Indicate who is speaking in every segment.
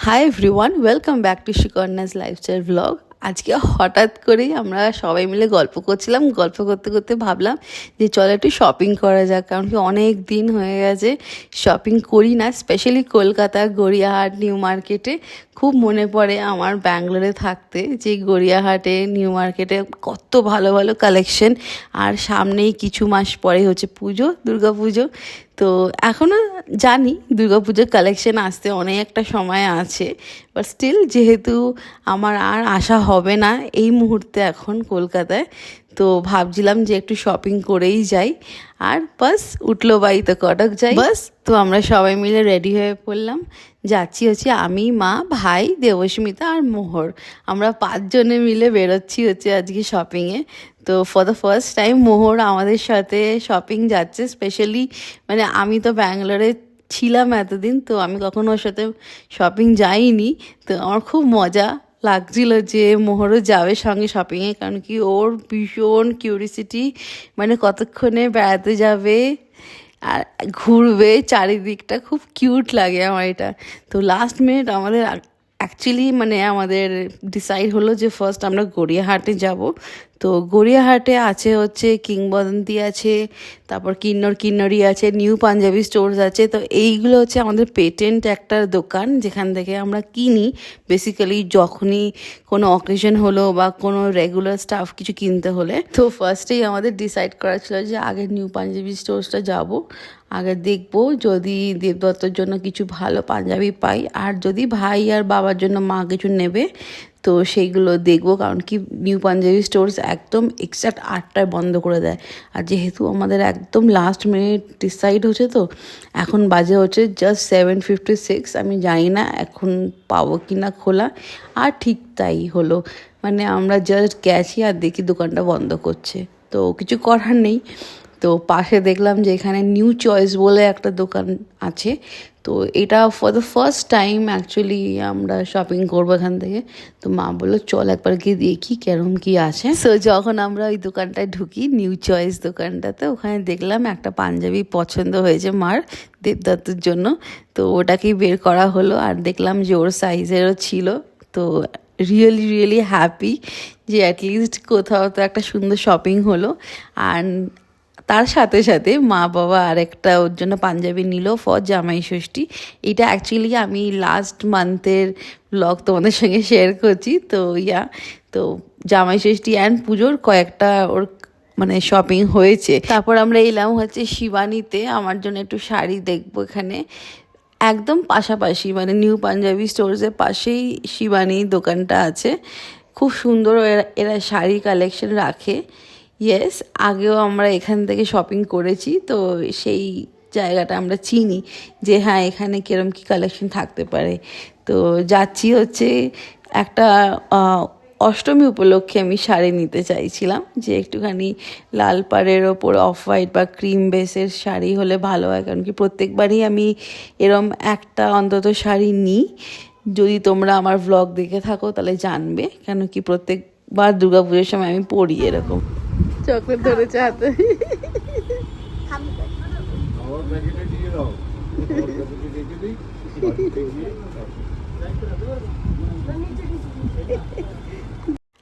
Speaker 1: High everyone, welcome back to শিকর্ণাস lifestyle blog. আজকে হঠাৎ করেই আমরা সবাই মিলে গল্প করছিলাম। গল্প করতে করতে ভাবলাম যে চলো একটু শপিং করা যাক, কারণ কি অনেক দিন হয়ে গেছে শপিং করি না। স্পেশালি কলকাতা গড়িয়াহাট নিউ মার্কেটে খুব মনে পড়ে আমার ব্যাঙ্গালোরে থাকতে, যে গড়িয়াহাটে নিউ মার্কেটে কত ভালো ভালো কালেকশন। আর সামনেই কিছু মাস পরে হচ্ছে পুজো, দুর্গা পুজো। তো এখনও জানি দুর্গাপুজোর কালেকশন আসতে অনেক একটা সময় আছে, বাট স্টিল যেহেতু আমার আর আসা হবে না এই মুহূর্তে এখন কলকাতায়, তো ভাবছিলাম যে একটু শপিং করেই যাই। আর বাস উঠলো বাড়িতে কটক যাই, বাস তো আমরা সবাই মিলে রেডি হয়ে পড়লাম। যাচ্ছি হচ্ছে আমি, মা, ভাই, দেবস্মিতা আর মোহর। আমরা 5 জনে মিলে বেরোচ্ছি হচ্ছে আজকে শপিংয়ে। তো ফর দ্য ফার্স্ট টাইম মোহর আমাদের সাথে শপিং যাচ্ছে। স্পেশালি মানে আমি তো ব্যাঙ্গালোরে ছিলাম এতদিন, তো আমি কখনো ওর সাথে শপিং যাইনি। তো আমার খুব মজা লাগছিল যে মোহরও যাবে সঙ্গে শপিংয়ে, কারণ কি ওর ভীষণ কিউরিসিটি, মানে কতক্ষণে বেড়াতে যাবে আর ঘুরবে চারিদিকটা, খুব কিউট লাগে আমার এটা। তো লাস্ট মিনিট আমাদের অ্যাকচুয়ালি মানে আমাদের ডিসাইড হলো যে ফার্স্ট আমরা গড়িয়াহাটে যাব। তো গড়িয়াহাটে আছে হচ্ছে কিংবদন্তি আছে, তারপর কিন্নরি আছে, নিউ পাঞ্জাবি স্টোর্স আছে। তো এইগুলো হচ্ছে আমাদের পেটেন্ট একটা দোকান, যেখান থেকে আমরা কিনি বেসিক্যালি যখনই কোনো অকেশন হলো বা কোনো রেগুলার স্টাফ কিছু কিনতে হলে। তো ফার্স্টেই আমাদের ডিসাইড করা ছিল যে আগে নিউ পাঞ্জাবি স্টোর্সটা যাব, আগে দেখবো যদি দেবদত্তর জন্য কিছু ভালো পাঞ্জাবি পাই, আর যদি ভাই আর বাবার জন্য মা কিছু নেবে তো সেইগুলো দেখবো। কারণ কি নিউ পাঞ্জাবি স্টোর্স একদম এক্স্যাক্ট 8টায় বন্ধ করে দেয়। আর যেহেতু আমাদের একদম লাস্ট মিনিট ডিসাইড হচ্ছে, তো এখন বাজে হচ্ছে জাস্ট 7:56। আমি জানি না এখন পাবো কি না খোলা। আর ঠিক তাই হলো, মানে আমরা জাস্ট গেছি আর দেখি দোকানটা বন্ধ করছে, তো কিছু করার নেই। তো পাশে দেখলাম যে এখানে নিউ চয়েস বলে একটা দোকান আছে। তো এটা for the first time actually আমরা শপিং করবো এখান থেকে। তো মা বললো চল একবার গিয়ে দেখি কেরম কি আছে। সো যখন আমরা ওই দোকানটায় ঢুকি, নিউ চয়েস দোকানটাতে, ওখানে দেখলাম একটা পাঞ্জাবি পছন্দ হয়েছে মার, দেবদত্তর জন্য। তো ওটাকেই বের করা হলো, আর দেখলাম যে ওর সাইজেরও ছিল। তো রিয়েলি হ্যাপি যে অ্যাটলিস্ট কোথাও তো একটা সুন্দর শপিং হলো। আর তার সাথে সাথে মা বাবা আরেকটা ওর জন্য পাঞ্জাবি নিল ফর জামাই ষষ্ঠী। এটা অ্যাকচুয়ালি আমি লাস্ট মান্থের ব্লগ তোমাদের সঙ্গে শেয়ার করছি। তো তো জামাই ষষ্ঠী অ্যান্ড পুজোর কয়েকটা ওর মানে শপিং হয়েছে। তারপর আমরা এলাম হচ্ছে শিবানীতে, আমার জন্য একটু শাড়ি দেখবো। এখানে একদম পাশাপাশি মানে নিউ পাঞ্জাবি স্টোর্সের পাশেই শিবানী দোকানটা আছে। খুব সুন্দর এরা শাড়ি কালেকশন রাখে। ইয়েস, আগেও আমরা এখান থেকে শপিং করেছি, তো সেই জায়গাটা আমরা চিনি যে হ্যাঁ এখানে কিরম কী কালেকশন থাকতে পারে। তো যাচ্ছি হচ্ছে একটা অষ্টমী উপলক্ষে আমি শাড়ি নিতে চাইছিলাম, যে একটুখানি লাল পাড়ের ওপর অফ হোয়াইট বা ক্রিম বেসের শাড়ি হলে ভালো হয়, কারণ কি প্রত্যেকবারই আমি এরম একটা অন্তত শাড়ি নিই। যদি তোমরা আমার ব্লগ দেখে থাকো তাহলে জানবে, কেন কি প্রত্যেকবার দুর্গাপুজোর সময় আমি পরি এরকম। চকলেট ধরেছে হাতে।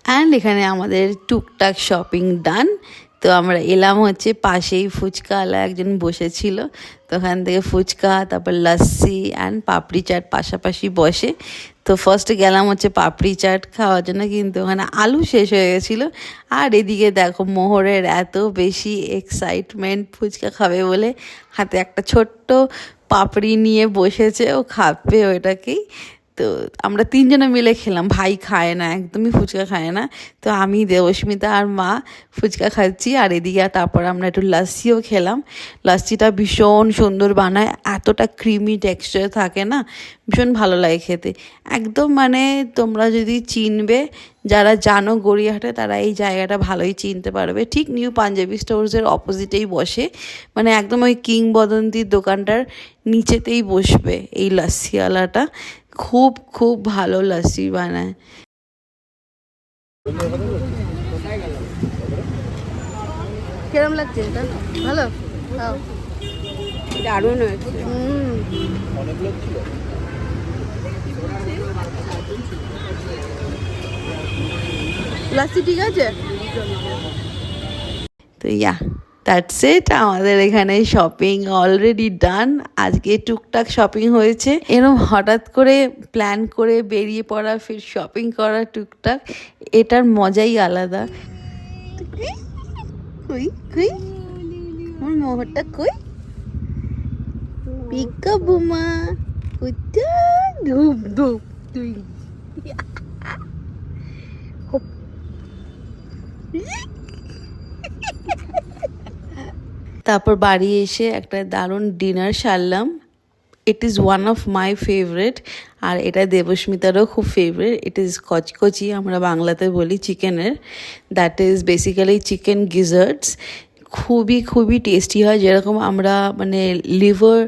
Speaker 1: অ্যান্ড এখানে আমাদের টুকটাক শপিং ডান। তো আমরা এলাম হচ্ছে পাশেই ফুচকাওয়ালা একজন বসেছিল, তো ওখান থেকে ফুচকা, তারপর লস্যি অ্যান্ড পাপড়ি চাট পাশাপাশি বসে। তো ফার্স্টে গেলাম হচ্ছে পাপড়ি চাট খাওয়ার জন্য, কিন্তু ওখানে আলু শেষ হয়ে গেছিলো। আর এদিকে দেখো মোহরের এত বেশি এক্সাইটমেন্ট ফুচকা খাবে বলে, হাতে একটা ছোট্ট পাপড়ি নিয়ে বসেছে, ও খাবে ওইটাকেই। তো আমরা 3 জনে মিলে খেলাম, ভাই খায় না, একদমই ফুচকা খায় না। তো আমি, দেবস্মিতা আর মা ফুচকা খাচ্ছি, আর এদিকে তারপর আমরা একটু লস্যিও খেলাম। লস্যিটা ভীষণ সুন্দর বানায়, এতটা ক্রিমি টেক্সচার থাকে না, ভীষণ ভালো লাগে খেতে। একদম মানে তোমরা যদি চিনবে, যারা জানো গড়িয়াহাটে, তারা এই জায়গাটা ভালোই চিনতে পারবে। ঠিক নিউ পাঞ্জাবি স্টোর্সের অপোজিটেই বসে, মানে একদম ওই কিংবদন্তির দোকানটার নিচেতেই বসবে এই লস্যিওয়ালাটা। খুব খুব ভালো লস্যি বানায়। কেরম লাগছে এটা? ভালো, দারুণ হয়েছে। লাস্সি ঠিক আছে? তো দ্যাটস ইট, আমাদের এখানে শপিং অলরেডি ডান। আজকে টুকটাক শপিং হয়েছে। এরকম হঠাৎ করে প্ল্যান করে বেরিয়ে পড়া, ফির শপিং করা টুকটাক, এটার মজাই আলাদা। কই কই আমার মোহরটা কই? পিকা বুমা কোথায়? ধুপ ধুপ তুই তারপর বাড়ি এসে একটা দারুণ ডিনার সারলাম। It is one of my favourite, আর এটা দেবস্মিতারও খুব ফেভারেট। ইট ইজ কচকচি, আমরা বাংলাতে বলি চিকেনের। That is basically chicken gizzards. খুবই খুবই টেস্টি হয়, যেরকম আমরা মানে লিভার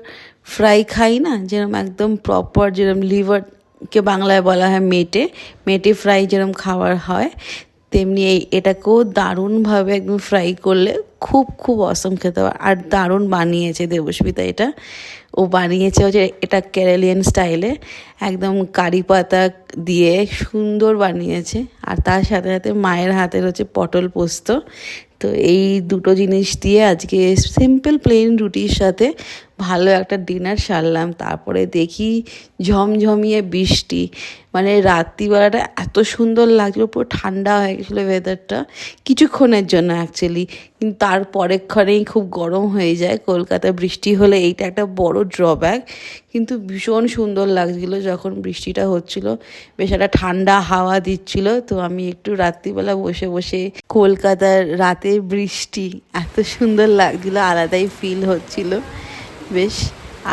Speaker 1: ফ্রাই খাই না, যেরকম একদম প্রপার, যেরকম লিভারকে বাংলায় বলা হয় মেটে, মেটে ফ্রাই যেরকম খাবার হয়, তেমনি এটাকেও দারুণভাবে একদম ফ্রাই করলে খুব খুব অসম খেতে হয়। আর দারুণ বানিয়েছে দেবস্মিতা এটা। ও বানিয়েছে হচ্ছে এটা কেরালিয়ান স্টাইলে, একদম কারি পাতা দিয়ে সুন্দর বানিয়েছে। আর তার সাথে সাথে মায়ের হাতের হচ্ছে পটল পোস্ত। তো এই দুটো জিনিস দিয়ে আজকে সিম্পল প্লেন রুটির সাথে ভালো একটা ডিনার সারলাম। তারপরে দেখি ঝমঝমিয়ে বৃষ্টি, মানে রাত্রিবেলাটা এত সুন্দর লাগছিলো, পুরো ঠান্ডা হয়ে গেছিলো ওয়েদারটা কিছুক্ষণের জন্য অ্যাকচুয়ালি, কিন্তু তারপরেক্ষণেই খুব গরম হয়ে যায়। কলকাতায় বৃষ্টি হলে এইটা একটা বড় ড্রব্যাক, কিন্তু ভীষণ সুন্দর লাগছিলো যখন বৃষ্টিটা হচ্ছিল, বেশ একটা ঠান্ডা হাওয়া দিচ্ছিল। তো আমি একটু রাত্রিবেলা বসে বসে কলকাতার রাতে বৃষ্টি এত সুন্দর লাগছিলো, আলাদাই ফিল হচ্ছিল বেশ।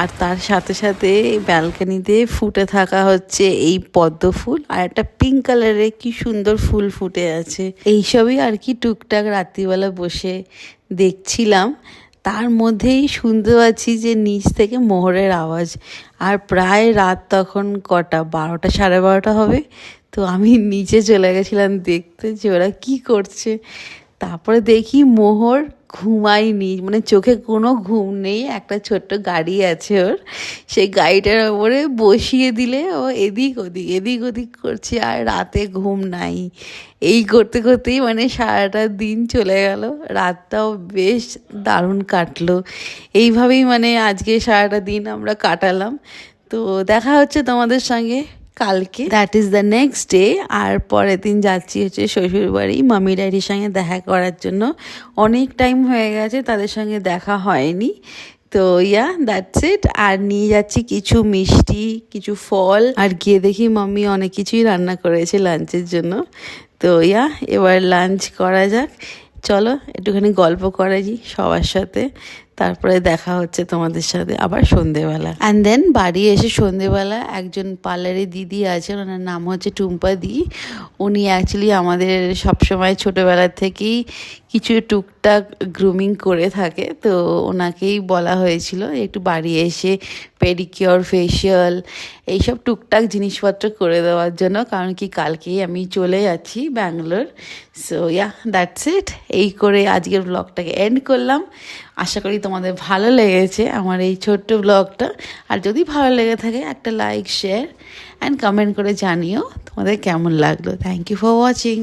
Speaker 1: আর তার সাথে সাথে ব্যালকানিতে ফুটে থাকা হচ্ছে এই পদ্ম ফুল, আর একটা পিঙ্ক কালারের কি সুন্দর ফুল ফুটে আছে। এইসবই আর কি টুকটাক রাত্রিবেলা বসে দেখছিলাম। তার মধ্যেই শুনতে পাচ্ছি যে নিচ থেকে মোহরের আওয়াজ, আর প্রায় রাত তখন কটা, 12টা 12:30 হবে। তো আমি নিচে চলে গেছিলাম দেখতে যে ওরা কী করছে। তারপরে দেখি মোহর ঘুমায়নি, মানে চোখে কোনো ঘুম নেই, একটা ছোট্ট গাড়ি আছে ওর, সেই গাড়িটার ওপরে বসিয়ে দিলে ও এদিক ওদিক করছে, আর রাতে ঘুম নাই। এই করতে করতেই মানে সারাটা দিন চলে গেল, রাতটাও বেশ দারুণ কাটলো। এইভাবেই মানে আজকে সারাটা দিন আমরা কাটালাম। তো দেখা হচ্ছে তোমাদের সঙ্গে কালকে, that is the next day. আর পরের দিন যাচ্ছি হচ্ছে শ্বশুরবাড়ি মামি ড্যাডির সঙ্গে দেখা করার জন্য। অনেক টাইম হয়ে গেছে তাদের সঙ্গে দেখা হয়নি। তো দ্যাটস ইট। আর নিয়ে যাচ্ছি কিছু মিষ্টি, কিছু ফল, আর গিয়ে দেখি মাম্মি অনেক কিছুই রান্না করেছে লাঞ্চের জন্য। তো এবার লাঞ্চ করা যাক। চলো একটুখানি গল্প করা যাই সবার সাথে, তারপরে দেখা হচ্ছে তোমাদের সাথে আবার সন্ধেবেলা। অ্যান্ড দেন বাড়ি এসে সন্ধেবেলা একজন পার্লারে দিদি আছেন, ওনার নাম হচ্ছে টুম্পা দি। উনি অ্যাকচুয়ালি আমাদের সবসময় ছোটোবেলার থেকেই কিছু টুকটাক গ্রুমিং করে থাকে। তো ওনাকেই বলা হয়েছিল একটু বাড়ি এসে পেডিকিওর, ফেশিয়াল, এইসব টুকটাক জিনিসপত্র করে দেওয়ার জন্য, কারণ কি কালকেই আমি চলে যাচ্ছি ব্যাঙ্গালোর। So that's it. এই করে আজকের ব্লগটাকে এন্ড করলাম। আশা করি তোমাদের ভালো লেগেছে আমার এই ছোট্ট ব্লগটা। আর যদি ভালো লেগে থাকে একটা লাইক, শেয়ার অ্যান্ড কমেন্ট করে জানিও তোমাদের কেমন লাগলো। Thank you for watching.